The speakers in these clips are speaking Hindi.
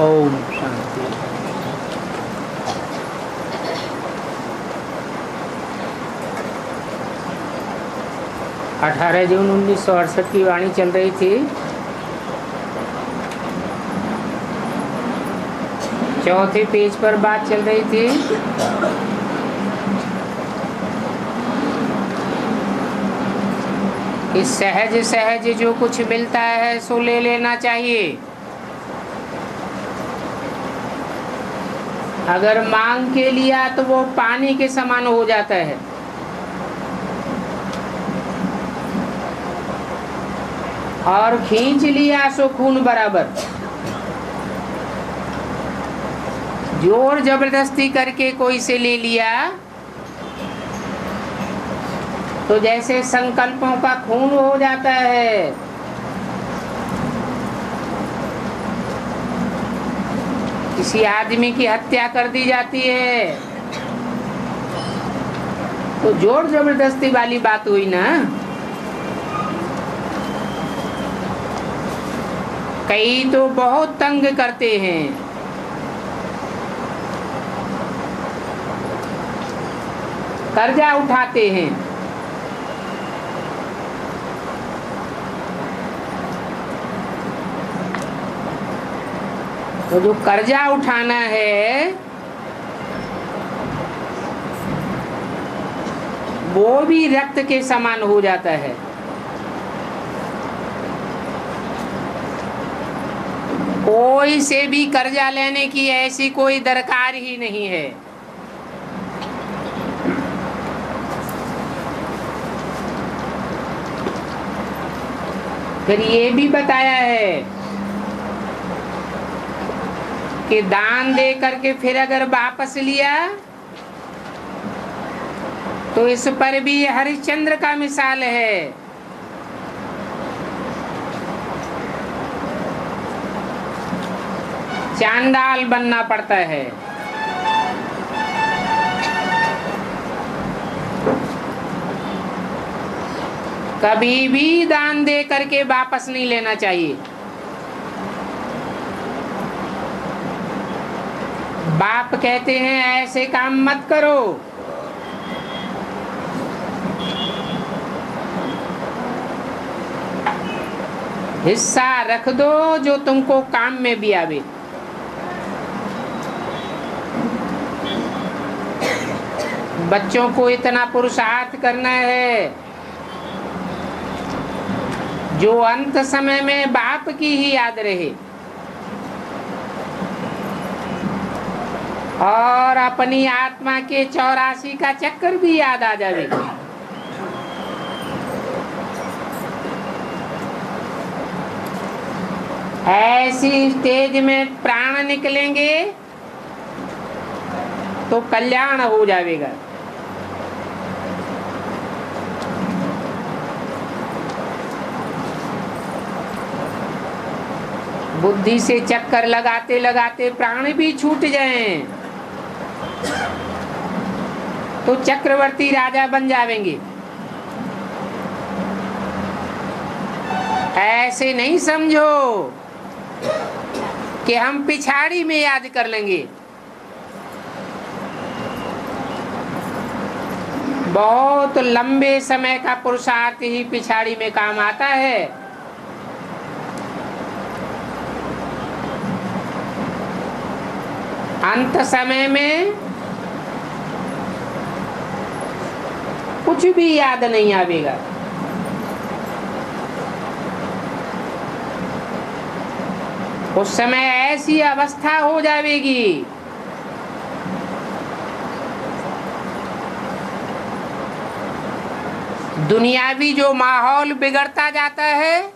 ओम शांति। 18 जून 1968 की वाणी चल रही थी। चौथे पेज पर बात चल रही थी कि सहज सहज जो कुछ मिलता है सो ले लेना चाहिए। अगर मांग के लिया तो वो पानी के समान हो जाता है। और खींच लिया सो खून बराबर। जोर जबरदस्ती करके कोई से ले लिया तो जैसे संकल्पों का खून हो जाता है। किसी आदमी की हत्या कर दी जाती है तो जोर जबरदस्ती वाली बात हुई ना। कई तो बहुत तंग करते हैं। कर्जा उठाते हैं। तो जो कर्जा उठाना है वो भी रक्त के समान हो जाता है। कोई से भी कर्जा लेने की ऐसी कोई दरकार ही नहीं है। फिर ये भी बताया है कि दान दे करके फिर अगर वापस लिया तो इस पर भी हरिश्चंद्र का मिसाल है। चांडाल बनना पड़ता है। कभी भी दान दे करके वापस नहीं लेना चाहिए। बाप कहते हैं ऐसे काम मत करो। हिस्सा रख दो जो तुमको काम में भी आवे। बच्चों को इतना पुरुषार्थ करना है जो अंत समय में बाप की ही याद रहे और अपनी आत्मा के 84 का चक्कर भी याद आ जावे। ऐसी स्टेज में प्राण निकलेंगे तो कल्याण हो जाएगा। बुद्धि से चक्कर लगाते लगाते प्राण भी छूट जाएं तो चक्रवर्ती राजा बन जाएंगे। ऐसे नहीं समझो कि हम पिछाड़ी में याद कर लेंगे। बहुत लंबे समय का पुरुषार्थ ही पिछाड़ी में काम आता है। अंत समय में कुछ भी याद नहीं आवेगा। उस समय ऐसी अवस्था हो जाएगी दुनियावी जो माहौल बिगड़ता जाता है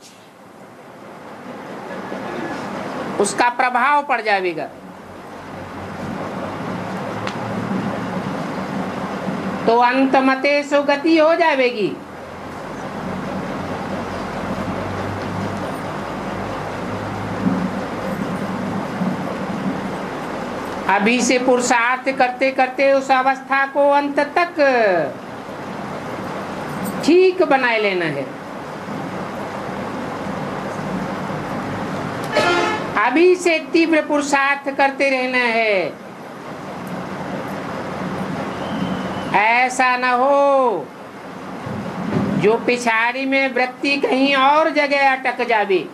उसका प्रभाव पड़ जाएगा। तो अंत मते सो गति हो जाएगी। अभी से पुरुषार्थ करते करते उस अवस्था को अंत तक ठीक बनाए लेना है। अभी से तीव्र पुरुषार्थ करते रहना है। ऐसा न हो जो पिछाड़ी में वृत्ति कहीं और जगह अटक जावे।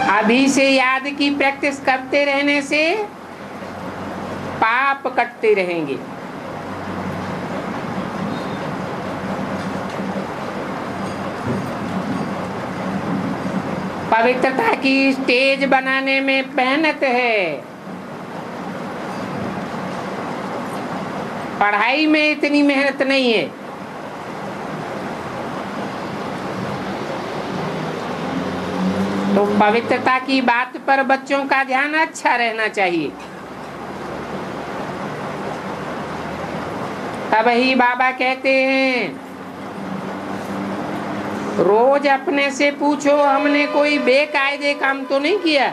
अभी से याद की प्रैक्टिस करते रहने से पाप कटते रहेंगे। पवित्रता की स्टेज बनाने में मेहनत है, पढ़ाई में इतनी मेहनत नहीं है। तो पवित्रता की बात पर बच्चों का ध्यान अच्छा रहना चाहिए। तब ही बाबा कहते हैं रोज अपने से पूछो हमने कोई बेकायदे काम तो नहीं किया।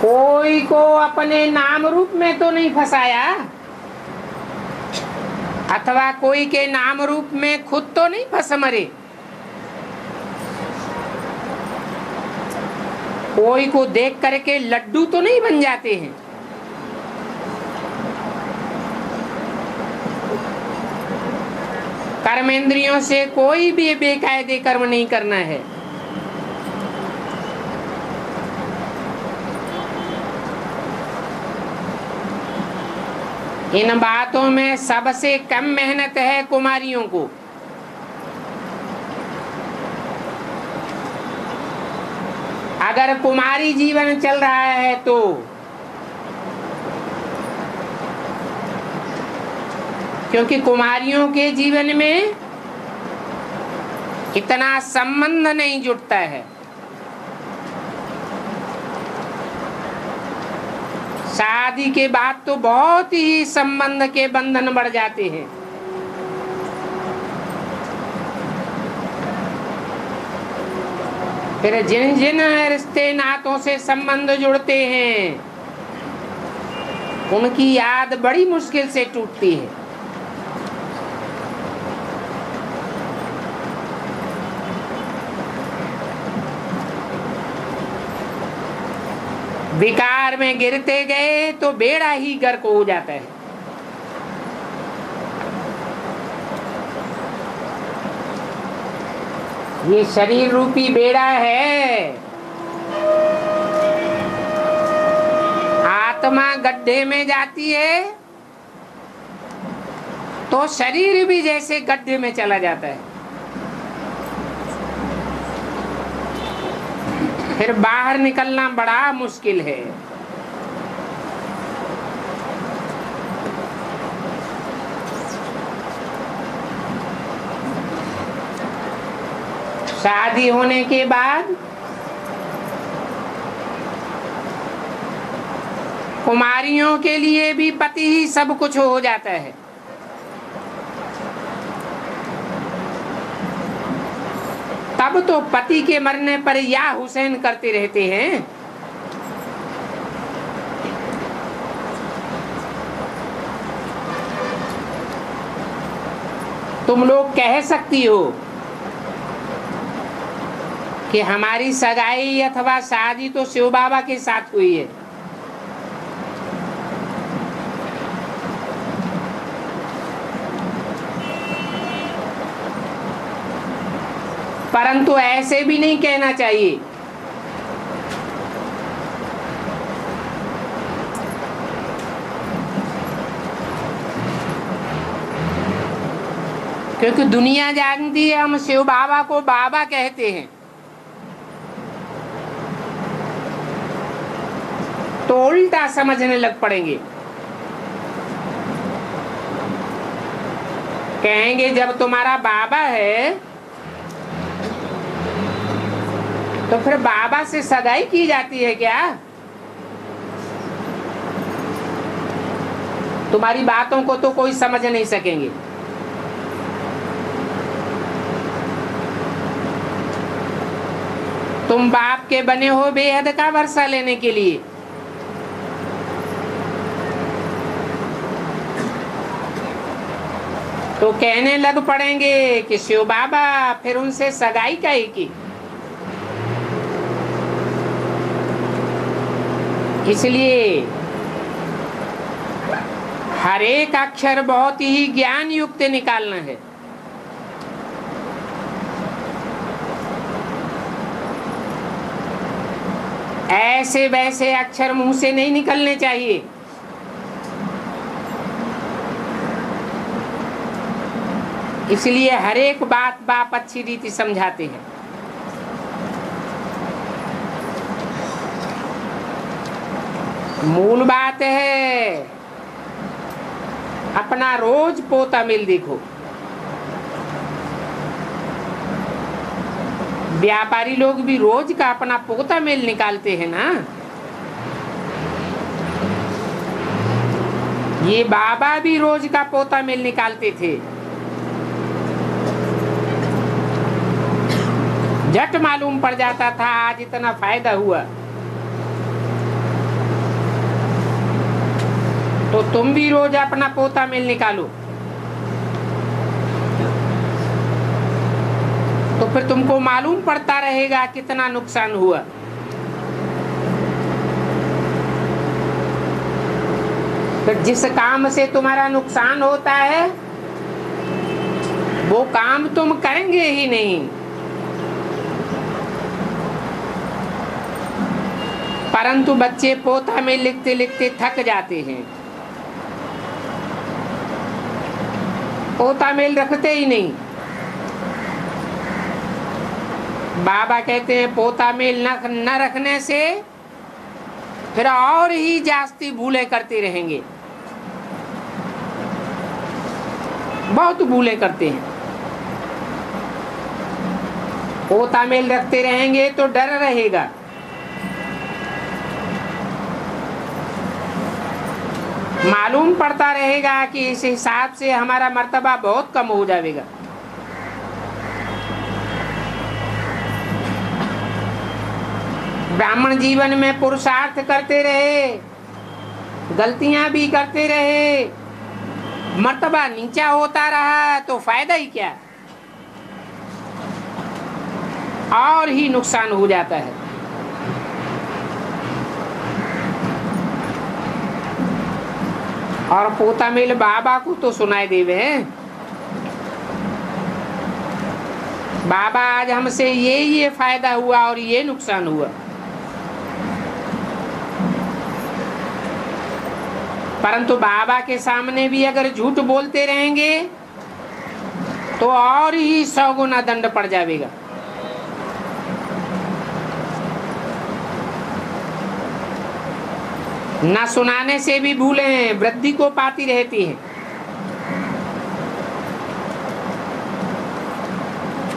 कोई को अपने नाम रूप में तो नहीं फंसाया, अथवा कोई के नाम रूप में खुद तो नहीं फंस मरे। कोई को देख करके लड्डू तो नहीं बन जाते हैं। कर्मेंद्रियों से कोई भी बेकायदे कर्म नहीं करना है। इन बातों में सबसे कम मेहनत है कुमारियों को। अगर कुमारी जीवन चल रहा है तो क्योंकि कुमारियों के जीवन में इतना संबंध नहीं जुड़ता है। शादी के बाद तो बहुत ही संबंध के बंधन बढ़ जाते हैं। फिर जिन जिन रिश्ते नातों से संबंध जुड़ते हैं उनकी याद बड़ी मुश्किल से टूटती है। विकार में गिरते गए तो बेड़ा ही गर्क हो जाता है। ये शरीर रूपी बेड़ा है। आत्मा गड्ढे में जाती है तो शरीर भी जैसे गड्ढे में चला जाता है। फिर बाहर निकलना बड़ा मुश्किल है। शादी होने के बाद कुमारियों के लिए भी पति ही सब कुछ हो जाता है। तब तो पति के मरने पर या हुसैन करते रहते हैं। तुम लोग कह सकती हो कि हमारी सगाई अथवा शादी तो शिव बाबा के साथ हुई है। परंतु ऐसे भी नहीं कहना चाहिए। क्योंकि दुनिया जानती है हम शिव बाबा को बाबा कहते हैं, तो उल्टा समझने लग पड़ेंगे। कहेंगे जब तुम्हारा बाबा है तो फिर बाबा से सगाई की जाती है क्या? तुम्हारी बातों को तो कोई समझ नहीं सकेंगे। तुम बाप के बने हो बेहद का वर्षा लेने के लिए, तो कहने लग पड़ेंगे कि शिव बाबा फिर उनसे सगाई काहे की। इसलिए हर एक अक्षर बहुत ही ज्ञान युक्त निकालना है। ऐसे वैसे अक्षर मुंह से नहीं निकलने चाहिए। इसलिए हर एक बात बाप अच्छी रीति समझाते हैं। मूल बात है अपना रोज पोता मिल देखो। व्यापारी लोग भी रोज का अपना पोता मेल निकालते हैं ना। ये बाबा भी रोज का पोता मेल निकालते थे। झट मालूम पड़ जाता था आज इतना फायदा हुआ। तो तुम भी रोज अपना पोता मेल निकालो, तो फिर तुमको मालूम पड़ता रहेगा कितना नुकसान हुआ। फिर जिस काम से तुम्हारा नुकसान होता है वो काम तुम करेंगे ही नहीं। परंतु बच्चे पोता में लिखते लिखते थक जाते हैं, पोता मेल रखते ही नहीं। बाबा कहते हैं पोता मेल न रखने से फिर और ही जास्ती भूले करते रहेंगे। बहुत भूले करते हैं। पोता मेल रखते रहेंगे तो डर रहेगा। मालूम पड़ता रहेगा कि इस हिसाब से हमारा मर्तबा बहुत कम हो जाएगा। ब्राह्मण जीवन में पुरुषार्थ करते रहे, गलतियां भी करते रहे, मर्तबा नीचा होता रहा तो फायदा ही क्या, और ही नुकसान हो जाता है। और पोता मेल बाबा को तो सुनाई देवे हैं। बाबा आज हमसे ये फायदा हुआ और ये नुकसान हुआ। परंतु बाबा के सामने भी अगर झूठ बोलते रहेंगे तो और ही 100 गुना दंड पड़ जाएगा। न सुनाने से भी भूलें वृद्धि को पाती रहती है।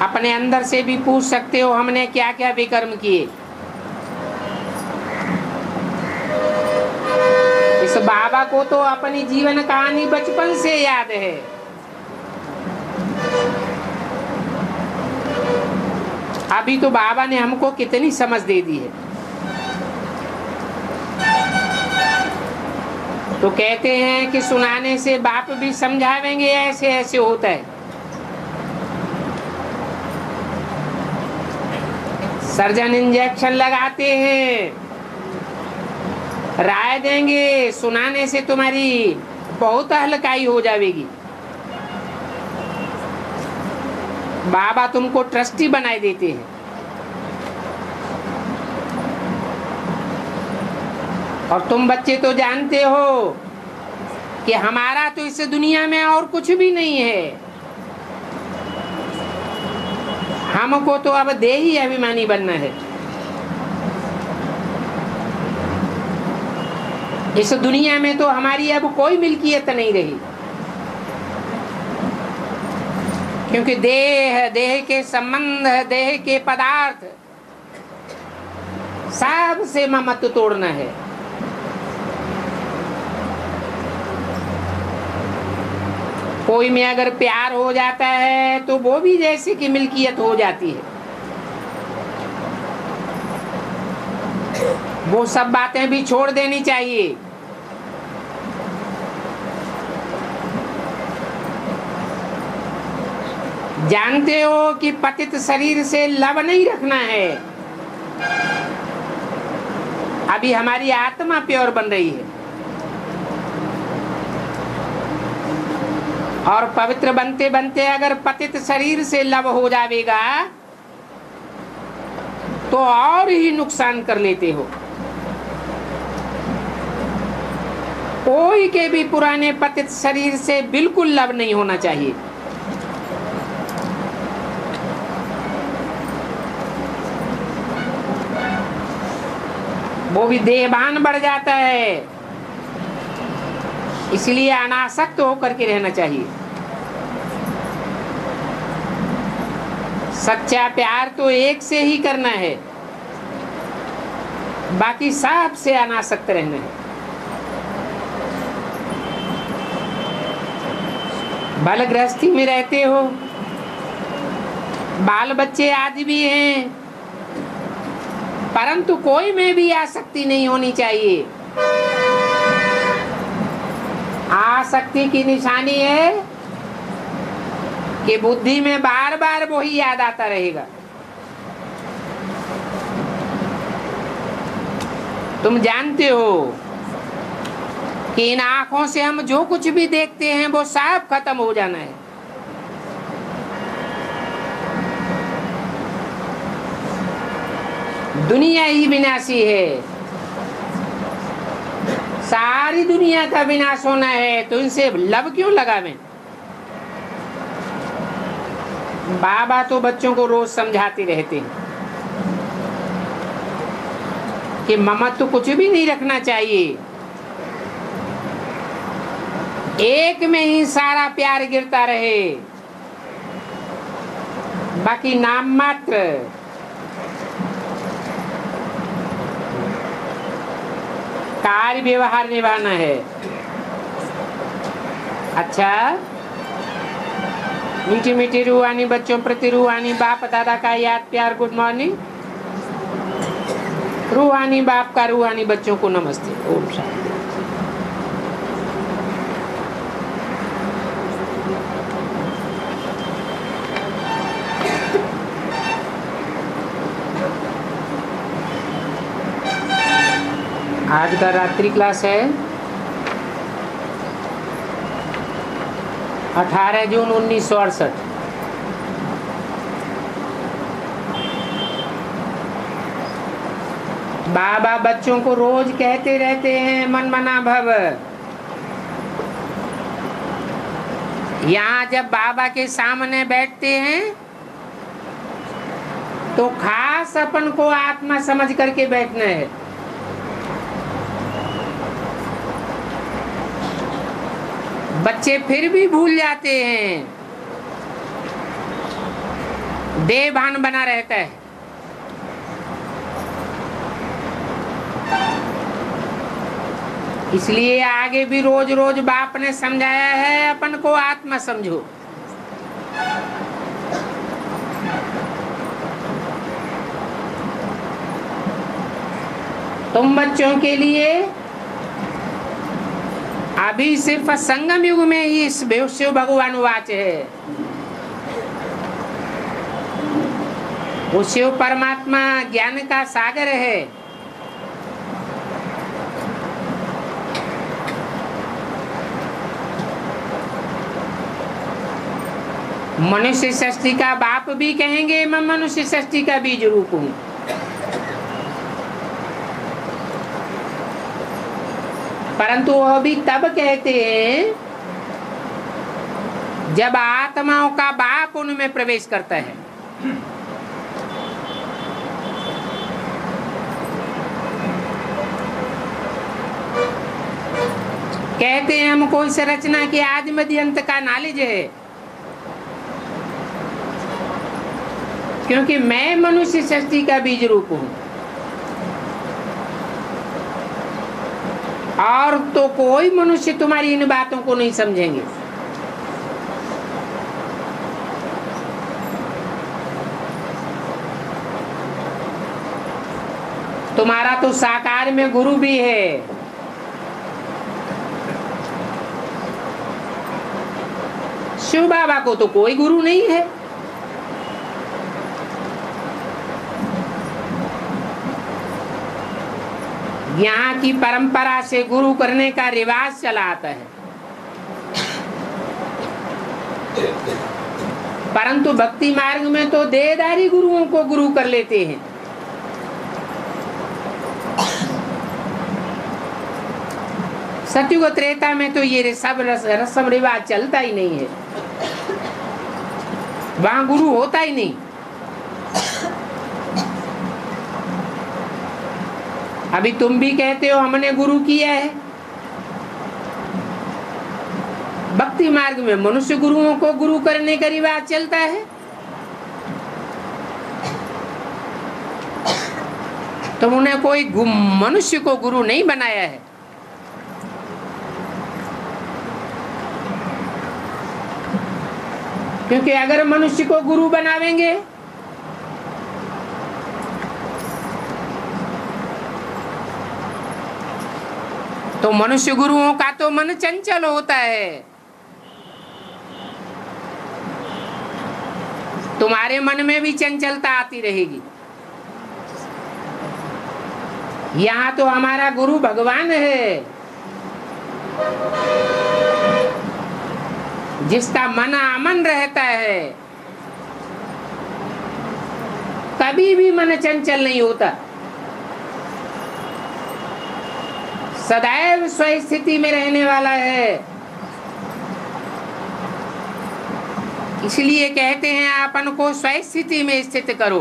अपने अंदर से भी पूछ सकते हो हमने क्या क्या विकर्म किए। इस बाबा को तो अपनी जीवन कहानी बचपन से याद है। अभी तो बाबा ने हमको कितनी समझ दे दी है। तो कहते हैं कि सुनाने से बाप भी समझावेंगे ऐसे ऐसे होता है। सर्जन इंजेक्शन लगाते हैं, राय देंगे, सुनाने से तुम्हारी बहुत हल्काई हो जाएगी। बाबा तुमको ट्रस्टी बनाए देते हैं। और तुम बच्चे तो जानते हो कि हमारा तो इस दुनिया में और कुछ भी नहीं है। हमको तो अब देही अभिमानी बनना है। इस दुनिया में तो हमारी अब कोई मिल्कियत नहीं रही, क्योंकि देह के संबंध, देह के पदार्थ सब से ममत्व तोड़ना है। कोई में अगर प्यार हो जाता है तो वो भी जैसे कि मिल्कियत हो जाती है। वो सब बातें भी छोड़ देनी चाहिए। जानते हो कि पतित शरीर से लव नहीं रखना है। अभी हमारी आत्मा प्योर बन रही है और पवित्र बनते बनते अगर पतित शरीर से लव हो जाएगा तो और ही नुकसान कर लेते हो। कोई के भी पुराने पतित शरीर से बिल्कुल लव नहीं होना चाहिए। वो भी देहभान बढ़ जाता है, इसलिए अनासक्त होकर के रहना चाहिए। सच्चा प्यार तो एक से ही करना है, बाकी सब से अनासक्त रहना है। बाल गृहस्थी में रहते हो, बाल बच्चे आदि भी हैं, परंतु कोई में भी आसक्ति नहीं होनी चाहिए। आसक्ति की निशानी है कि बुद्धि में बार बार वही याद आता रहेगा। तुम जानते हो कि इन आंखों से हम जो कुछ भी देखते हैं वो सब खत्म हो जाना है। दुनिया ही विनाशी है, सारी दुनिया का विनाश होना है, तो इनसे लव क्यों लगावें? बाबा तो बच्चों को रोज समझाते रहते हैं कि ममत्व तो कुछ भी नहीं रखना चाहिए, एक में ही सारा प्यार गिरता रहे, बाकी नाम मात्र। कार्य व्यवहार निभाना है। अच्छा, मीठी मीठी रूहानी बच्चों प्रति रूहानी बाप दादा का याद प्यार गुड मॉर्निंग। रूहानी बाप का रूहानी बच्चों को नमस्ते। ओम शांति। आज का रात्रि क्लास है 18 जून 1968। बाबा बच्चों को रोज कहते रहते हैं मन मना भव। यहाँ जब बाबा के सामने बैठते हैं तो खास अपन को आत्मा समझ करके बैठना है। बच्चे फिर भी भूल जाते हैं, देहभान बना रहता है। इसलिए आगे भी रोज रोज बाप ने समझाया है अपन को आत्मा समझो। तुम बच्चों के लिए अभी सिर्फ संगम युग में ही शिव भगवान वाच है। वो शिव परमात्मा ज्ञान का सागर है। मनुष्य सृष्टि का बाप भी कहेंगे, मैं मनुष्य सृष्टि का बीज रूप हूं। परंतु वह भी तब कहते हैं जब आत्माओं का बाप उनमें प्रवेश करता है। कहते हैं हमको इस रचना के आदि मध्य अंत का नॉलेज है, क्योंकि मैं मनुष्य सृष्टि का बीज रूप हूं। और तो कोई मनुष्य तुम्हारी इन बातों को नहीं समझेंगे। तुम्हारा तो साकार में गुरु भी है। शिव बाबा को तो कोई गुरु नहीं है। यहाँ की परंपरा से गुरु करने का रिवाज चला आता है, परंतु भक्ति मार्ग में तो देहधारी गुरुओं को गुरु कर लेते हैं। सतयुग त्रेता में तो ये सब रस्म रिवाज चलता ही नहीं है, वहां गुरु होता ही नहीं। अभी तुम भी कहते हो हमने गुरु किया है। भक्ति मार्ग में मनुष्य गुरुओं को गुरु करने का रिवाज चलता है, तो उन्हें कोई मनुष्य को गुरु नहीं बनाया है। क्योंकि अगर मनुष्य को गुरु बनावेंगे तो मनुष्य गुरुओं का तो मन चंचल होता है। तुम्हारे मन में भी चंचलता आती रहेगी। यहाँ तो हमारा गुरु भगवान है, जिसका मन अमन रहता है, कभी भी मन चंचल नहीं होता, सदैव स्वस्थिति में रहने वाला है। इसलिए कहते हैं अपन को स्वस्थिति में स्थित करो।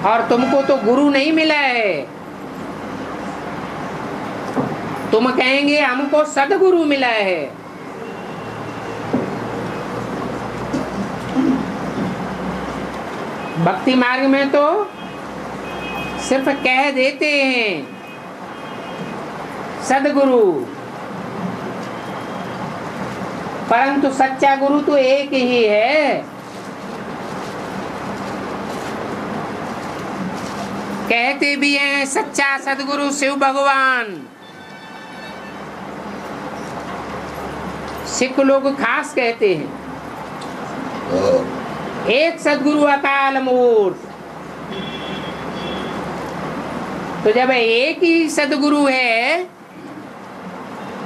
और तुमको तो गुरु नहीं मिला है, तुम कहेंगे हमको सदगुरु मिला है। भक्ति मार्ग में तो सिर्फ कह देते हैं सदगुरु, परंतु सच्चा गुरु तो एक ही है। कहते भी हैं सच्चा सदगुरु शिव भगवान। सिख लोग खास कहते हैं एक सदगुरु अकाल मूर्त। तो जब एक ही सदगुरु है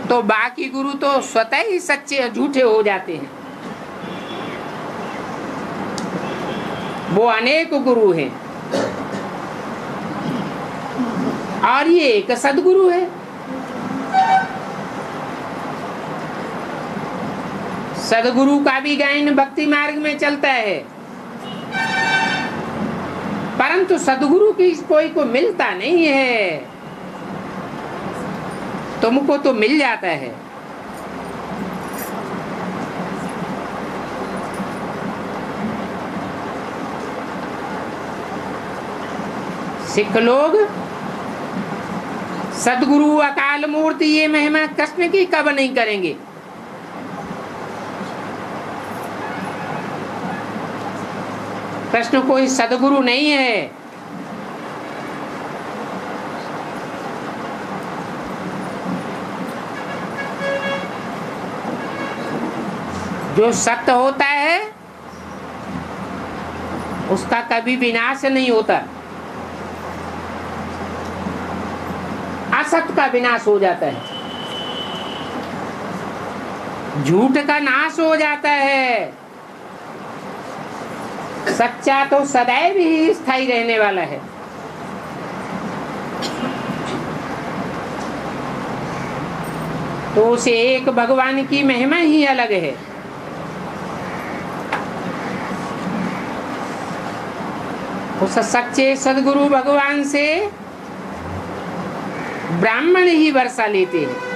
तो बाकी गुरु तो स्वतः ही सच्चे झूठे हो जाते हैं। वो अनेक गुरु हैं और ये एक सदगुरु है। सदगुरु का भी गायन भक्ति मार्ग में चलता है, परंतु सदगुरु की कोई को मिलता नहीं है। तुमको तो मिल जाता है। सिख लोग सदगुरु अकाल मूर्ति ये महिमा कृष्ण की कब नहीं करेंगे। कृष्ण कोई सदगुरु नहीं है। जो सत्य होता है उसका कभी विनाश नहीं होता, असत्य का विनाश हो जाता है, झूठ का नाश हो जाता है। सच्चा तो सदैव ही स्थायी रहने वाला है। तो उसे एक भगवान की महिमा ही अलग है। उस सच्चे सदगुरु भगवान से ब्राह्मण ही वर्षा लेते हैं।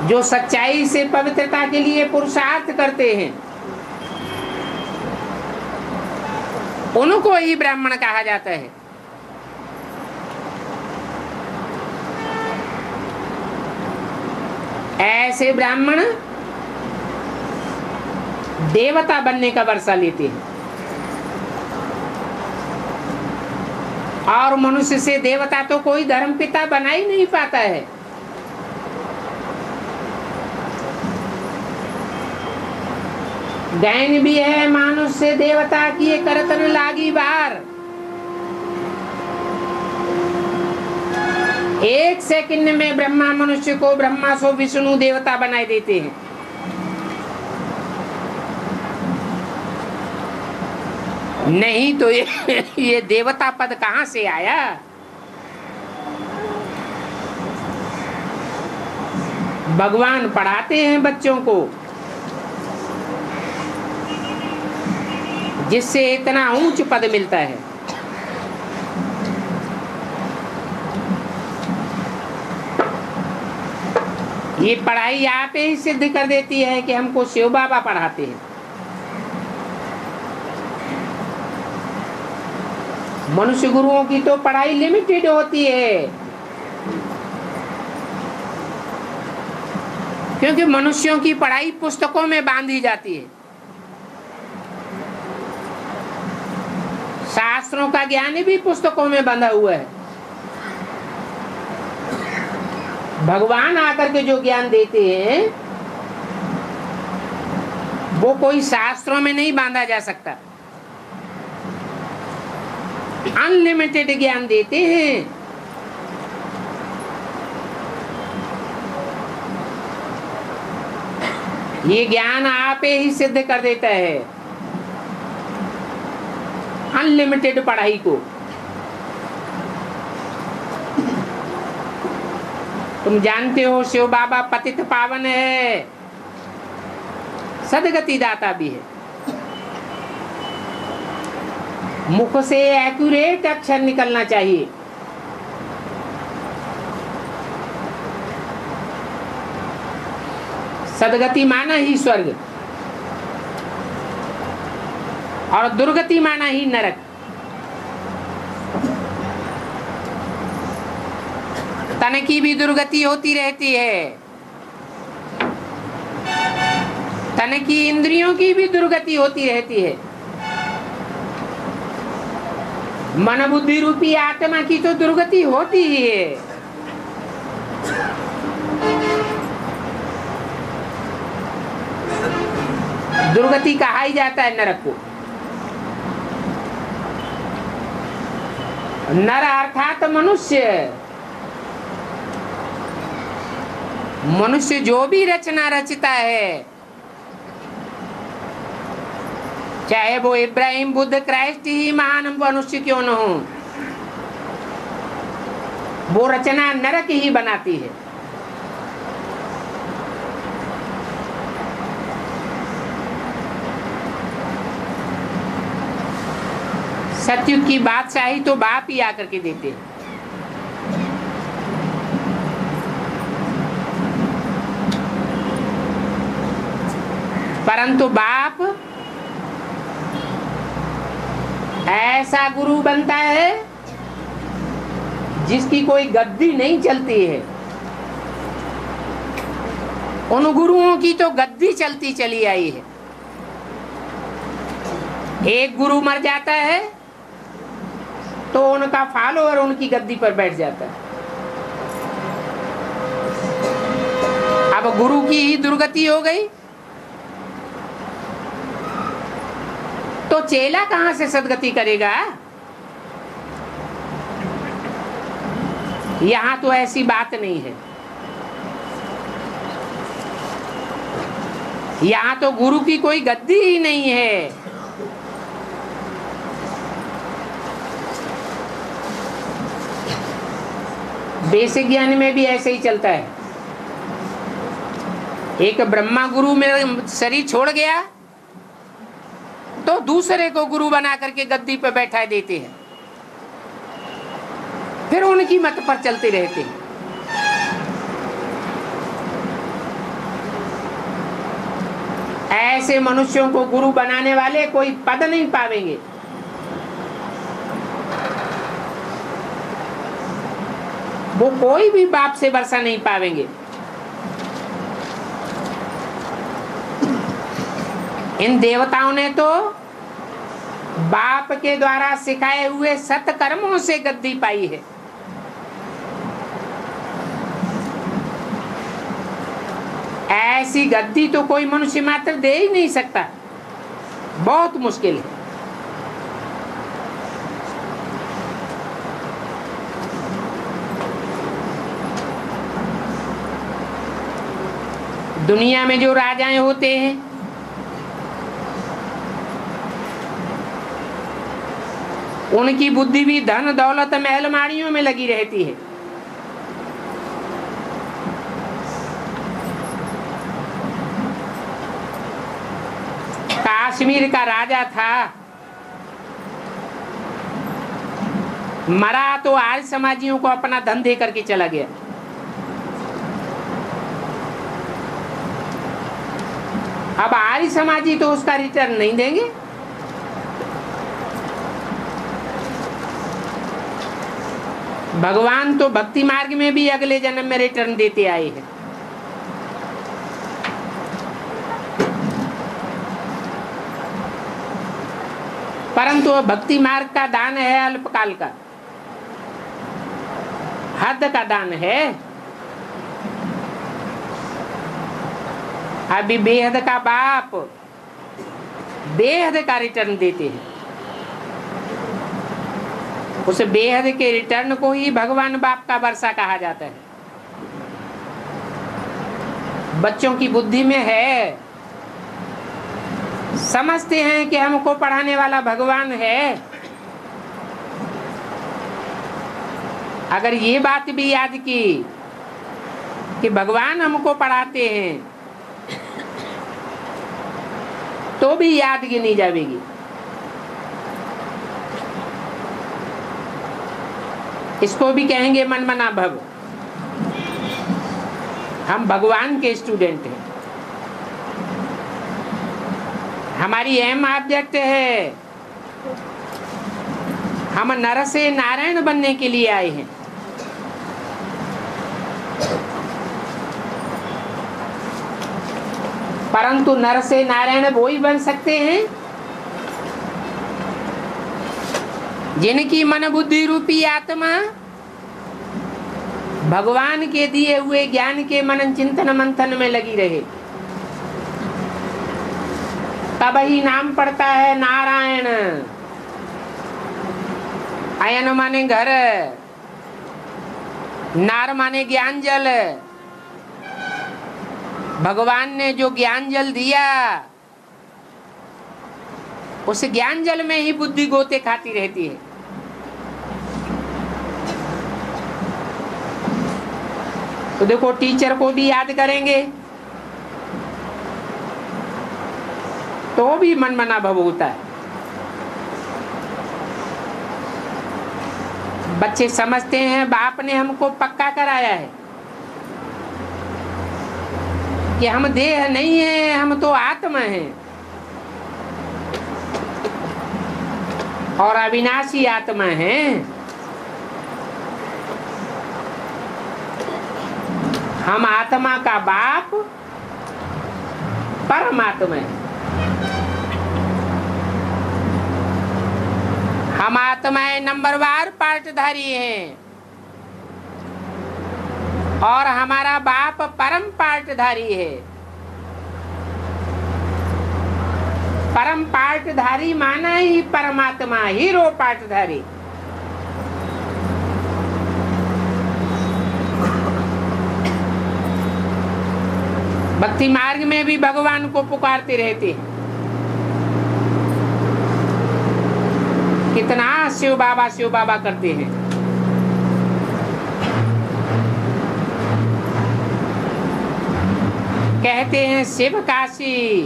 जो सच्चाई से पवित्रता के लिए पुरुषार्थ करते हैं उनको ही ब्राह्मण कहा जाता है। ऐसे ब्राह्मण देवता बनने का वर्षा लेते हैं और मनुष्य से देवता तो कोई धर्म पिता बना ही नहीं पाता है। गैन भी है मानुष से देवता किए करतन लागी बार। एक सेकंड में ब्रह्मा मनुष्य को ब्रह्मा सो विष्णु देवता बनाए देते हैं। नहीं तो ये देवता पद कहां से आया? भगवान पढ़ाते हैं बच्चों को, जिससे इतना ऊंच पद मिलता है। ये पढ़ाई आप ही सिद्ध कर देती है कि हमको शिव बाबा पढ़ाते हैं। मनुष्य गुरुओं की तो पढ़ाई लिमिटेड होती है, क्योंकि मनुष्यों की पढ़ाई पुस्तकों में बांधी जाती है। शास्त्रों का ज्ञान भी पुस्तकों में बंधा हुआ है। भगवान आकर के जो ज्ञान देते हैं वो कोई शास्त्रों में नहीं बांधा जा सकता। अनलिमिटेड ज्ञान देते हैं। ये ज्ञान आप ही सिद्ध कर देता है अनलिमिटेड पढ़ाई को। तुम जानते हो शिव बाबा पतित पावन है, सदगति दाता भी है। मुख से एक्यूरेट अक्षर निकलना चाहिए। सदगति माना ही स्वर्ग और दुर्गति माना ही नरक। तन की भी दुर्गति होती रहती है, तन की इंद्रियों की भी दुर्गति होती रहती है। मन बुद्धि रूपी आत्मा की तो दुर्गति होती ही है। दुर्गति कहा ही जाता है नरक को। नर अर्थात मनुष्य। मनुष्य जो भी रचना रचता है, चाहे वो इब्राहिम बुद्ध क्राइस्ट ही महान मनुष्य क्यों न हो, वो रचना नरक ही बनाती है। सतयुग की बादशाही तो बाप ही आकर के देते हैं। परंतु बाप ऐसा गुरु बनता है जिसकी कोई गद्दी नहीं चलती है। उन गुरुओं की तो गद्दी चलती चली आई है। एक गुरु मर जाता है तो उनका फॉलोअर उनकी गद्दी पर बैठ जाता है। अब गुरु की ही दुर्गति हो गई तो चेला कहां से सदगति करेगा? यहां तो ऐसी बात नहीं है। यहां तो गुरु की कोई गद्दी ही नहीं है। बेसिक ज्ञान में भी ऐसे ही चलता है। एक ब्रह्मा गुरु में शरीर छोड़ गया तो दूसरे को गुरु बना करके गद्दी पर बैठा देते हैं, फिर उनकी मत पर चलते रहते हैं। ऐसे मनुष्यों को गुरु बनाने वाले कोई पद नहीं पावेंगे। वो कोई भी बाप से वर्षा नहीं पावेंगे। इन देवताओं ने तो बाप के द्वारा सिखाए हुए सत्कर्मों से गद्दी पाई है। ऐसी गद्दी तो कोई मनुष्य मात्र दे ही नहीं सकता। बहुत मुश्किल है। दुनिया में जो राजाएं होते हैं उनकी बुद्धि भी धन दौलत महल माड़ियों में लगी रहती है। कश्मीर का राजा था, मरा तो आर्य समाजियों को अपना धन दे करके चला गया। अब आर्य समाजी तो उसका रिटर्न नहीं देंगे। भगवान तो भक्ति मार्ग में भी अगले जन्म में रिटर्न देते आए हैं। परंतु वह भक्ति मार्ग का दान है अल्पकाल का, हद का दान है। अभी बेहद का बाप बेहद का रिटर्न देते हैं। उस बेहद के रिटर्न को ही भगवान बाप का वर्षा कहा जाता है। बच्चों की बुद्धि में है, समझते हैं कि हमको पढ़ाने वाला भगवान है। अगर ये बात भी याद की कि भगवान हमको पढ़ाते हैं तो भी याद की नहीं जाएगी। इसको भी कहेंगे मनमना भव। हम भगवान के स्टूडेंट हैं, हमारी एम ऑब्जेक्ट है, हम नर से नारायण बनने के लिए आए हैं। परंतु नर से नारायण वो ही बन सकते हैं जिनकी मन बुद्धि रूपी आत्मा भगवान के दिए हुए ज्ञान के मनन चिंतन मंथन में लगी रहे। तब ही नाम पड़ता है नारायण। अयन माने घर, नार माने ज्ञान जल। भगवान ने जो ज्ञान जल दिया उस ज्ञान जल में ही बुद्धि गोते खाती रहती है। तो देखो, टीचर को भी याद करेंगे तो भी मन मना भव होता है। बच्चे समझते हैं बाप ने हमको पक्का कराया है कि हम देह नहीं है, हम तो आत्मा हैं और अविनाशी आत्मा हैं। हम आत्मा का बाप परमात्मा है। हम आत्माएं नंबरवार पार्टधारी हैं और हमारा बाप परम पार्टधारी है। परम पार्टधारी माना ही परमात्मा, हीरो पार्टधारी। भक्ति मार्ग में भी भगवान को पुकारते रहते हैं। कितना शिव बाबा करते हैं। कहते हैं शिव काशी,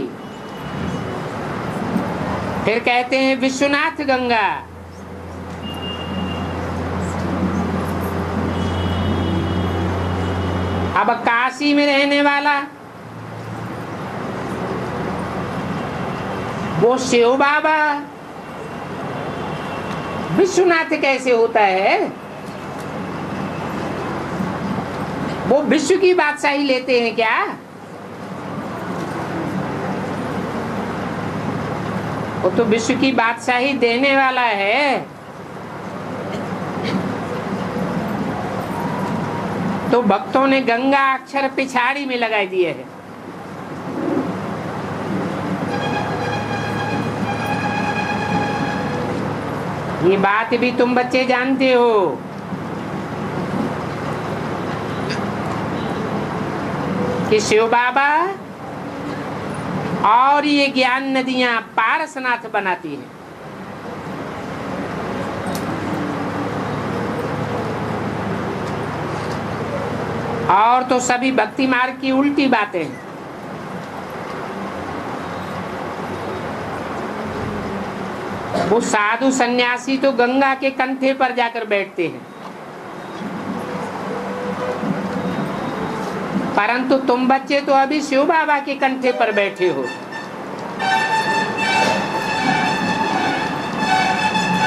फिर कहते हैं विश्वनाथ गंगा। अब काशी में रहने वाला वो शिव बाबा, विश्वनाथ कैसे होता है? वो विश्व की बादशाही लेते हैं क्या? वो तो विश्व की बादशाही देने वाला है। तो भक्तों ने गंगा अक्षर पिछाड़ी में लगा दिए है। ये बात भी तुम बच्चे जानते हो कि शिव बाबा और ये ज्ञान नदियां पारसनाथ बनाती हैं। और तो सभी भक्ति मार्ग की उल्टी बातें हैं। वो साधु सन्यासी तो गंगा के कंठे पर जाकर बैठते हैं, परंतु तुम बच्चे तो अभी शिव बाबा के कंठे पर बैठे हो।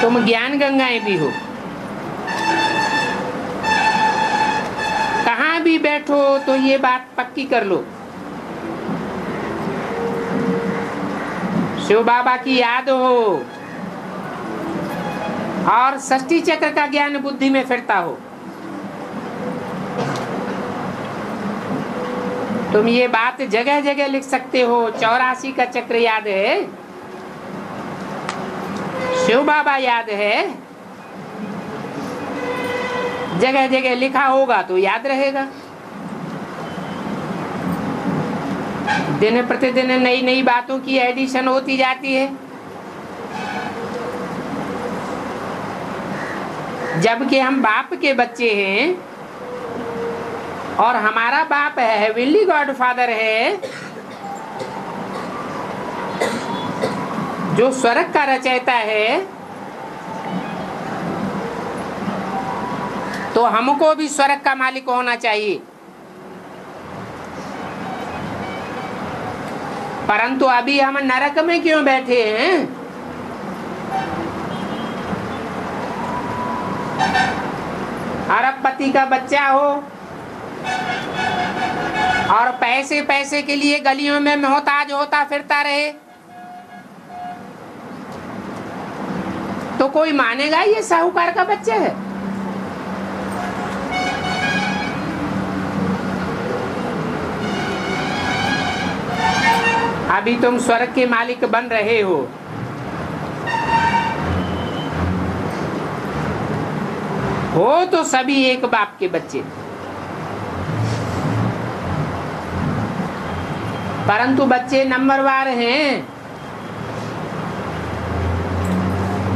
तुम ज्ञान गंगाएं भी हो। कहाँ भी बैठो तो ये बात पक्की कर लो, शिव बाबा की याद हो और षष्ठी चक्र का ज्ञान बुद्धि में फिरता हो। तुम ये बात जगह जगह लिख सकते हो। 84 का चक्र याद है, शिव बाबा याद है, जगह जगह लिखा होगा तो याद रहेगा। दिन प्रतिदिन नई नई बातों की एडिशन होती जाती है, जबकि हम बाप के बच्चे हैं और हमारा बाप है हेवनली गॉड फादर है, जो स्वर्ग का रचयिता है। तो हमको भी स्वर्ग का मालिक होना चाहिए, परंतु अभी हम नरक में क्यों बैठे हैं? अरबपति का बच्चा हो और पैसे पैसे के लिए गलियों में मोहताज होता फिरता रहे तो कोई मानेगा ये साहूकार का बच्चा है? अभी तुम स्वर्ग के मालिक बन रहे हो तो सभी एक बाप के बच्चे, परंतु बच्चे नंबरवार हैं,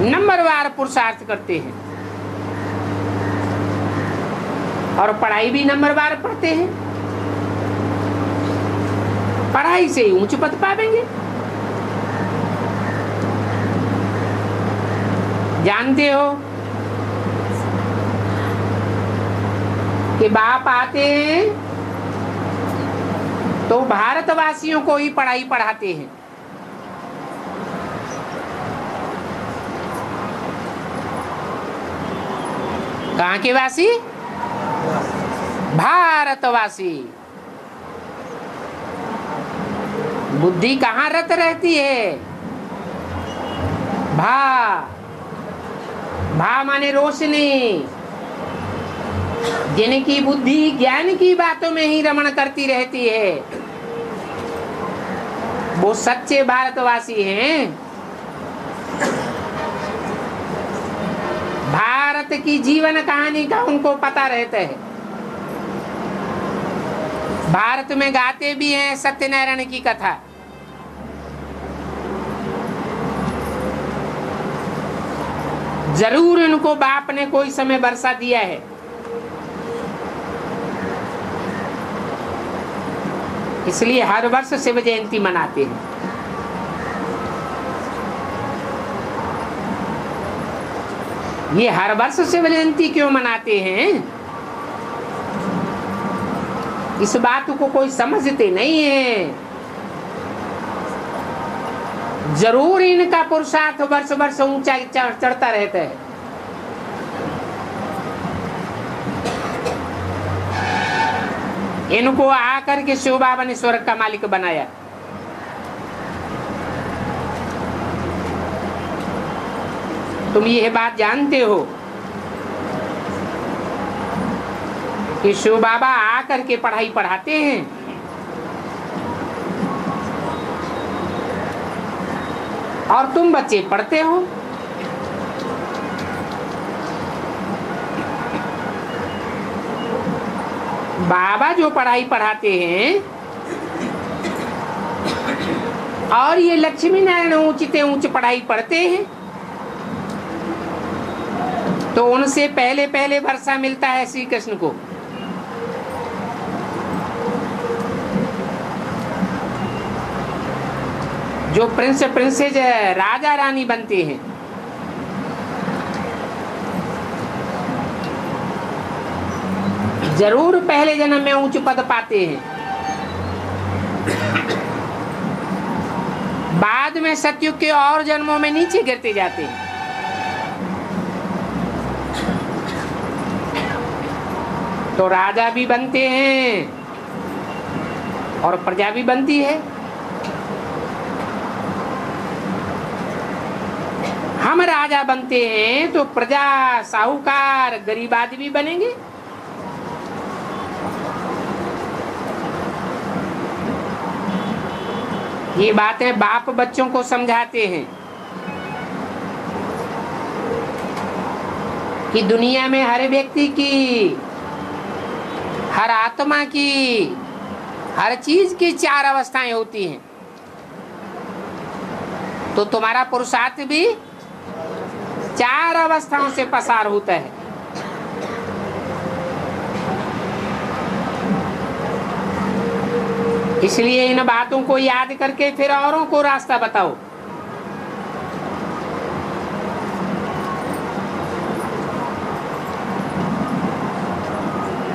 नंबरवार पुरुषार्थ करते हैं और पढ़ाई भी नंबरवार पढ़ते हैं। पढ़ाई से ऊंच पद पावेंगे। जानते हो कि बाप आते हैं तो भारतवासियों को ही पढ़ाई पढ़ाते हैं। कहाँ के वासी? भारतवासी। बुद्धि कहाँ रत रहती है? भा माने रोशनी। जिनकी बुद्धि ज्ञान की बातों में ही रमण करती रहती है वो सच्चे भारतवासी हैं। भारत की जीवन कहानी का उनको पता रहता है। भारत में गाते भी हैं सत्यनारायण की कथा। जरूर इनको बाप ने कोई समय वर्षा दिया है। इसलिए हर वर्ष शिव जयंती मनाते हैं। ये हर वर्ष शिव जयंती क्यों मनाते हैं? इस बात को कोई समझते नहीं है। जरूर इनका पुरुषार्थ वर्ष वर्ष ऊंचा चढ़ता रहता है। इनको आकर के शिव बाबा ने स्वर्ग का मालिक बनाया। तुम यह बात जानते हो कि शिव बाबा आकर के पढ़ाई पढ़ाते हैं और तुम बच्चे पढ़ते हो। बाबा जो पढ़ाई पढ़ाते हैं और ये लक्ष्मी नारायण ऊंचते ऊंच पढ़ाई पढ़ते हैं, तो उनसे पहले पहले वर्षा मिलता है श्री कृष्ण को। जो प्रिंस प्रिंसेस राजा रानी बनते हैं, जरूर पहले जन्म में ऊंच पद पाते हैं, बाद में सतयुग के और जन्मों में नीचे गिरते जाते हैं। तो राजा भी बनते हैं और प्रजा भी बनती है। हम राजा बनते हैं तो प्रजा साहूकार गरीब आदमी बनेंगे। ये बातें बाप बच्चों को समझाते हैं कि दुनिया में हर व्यक्ति की, हर आत्मा की, हर चीज की चार अवस्थाएं होती हैं। तो तुम्हारा पुरुषार्थ भी चार अवस्थाओं से पसार होता है। इसलिए इन बातों को याद करके फिर औरों को रास्ता बताओ।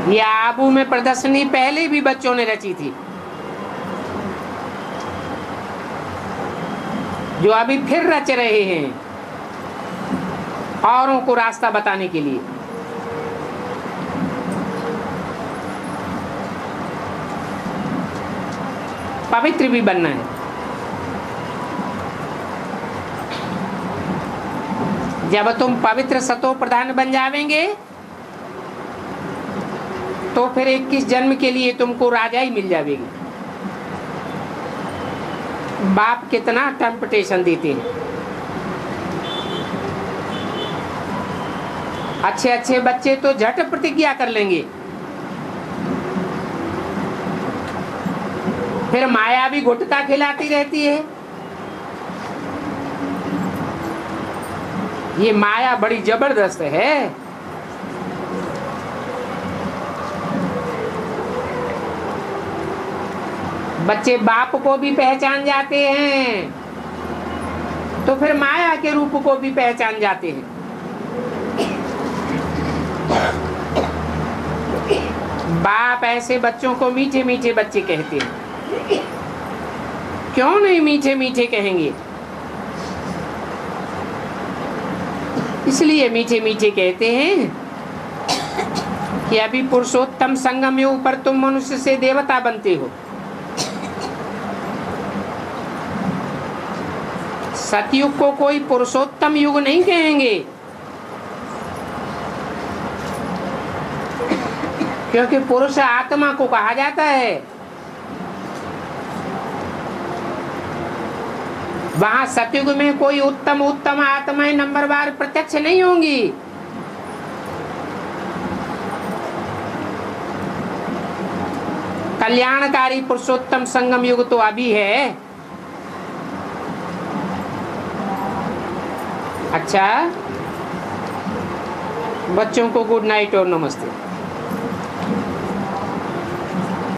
ये आबू में प्रदर्शनी पहले भी बच्चों ने रची थी, जो अभी फिर रच रहे हैं औरों को रास्ता बताने के लिए। पवित्र भी बनना है। जब तुम पवित्र सतो प्रधान बन जावेंगे तो फिर 21 जन्म के लिए तुमको राजा ही मिल जाएगी। बाप कितना टेम्पटेशन देते हैं। अच्छे अच्छे बच्चे तो झट प्रतिज्ञा कर लेंगे, फिर माया भी गुटखा खिलाती रहती है। ये माया बड़ी जबरदस्त है। बच्चे बाप को भी पहचान जाते हैं तो फिर माया के रूप को भी पहचान जाते हैं। बाप ऐसे बच्चों को मीठे मीठे बच्चे कहते हैं। क्यों नहीं मीठे मीठे कहेंगे? इसलिए मीठे मीठे कहते हैं कि अभी पुरुषोत्तम संगम युग पर तुम मनुष्य से देवता बनते हो। सतयुग को कोई पुरुषोत्तम युग नहीं कहेंगे, क्योंकि पुरुष आत्मा को कहा जाता है। वहां सतयुग में कोई उत्तम उत्तम आत्माएं नंबरवार प्रत्यक्ष नहीं होंगी। कल्याणकारी पुरुषोत्तम संगम युग तो अभी है। अच्छा, बच्चों को गुड नाइट और नमस्ते।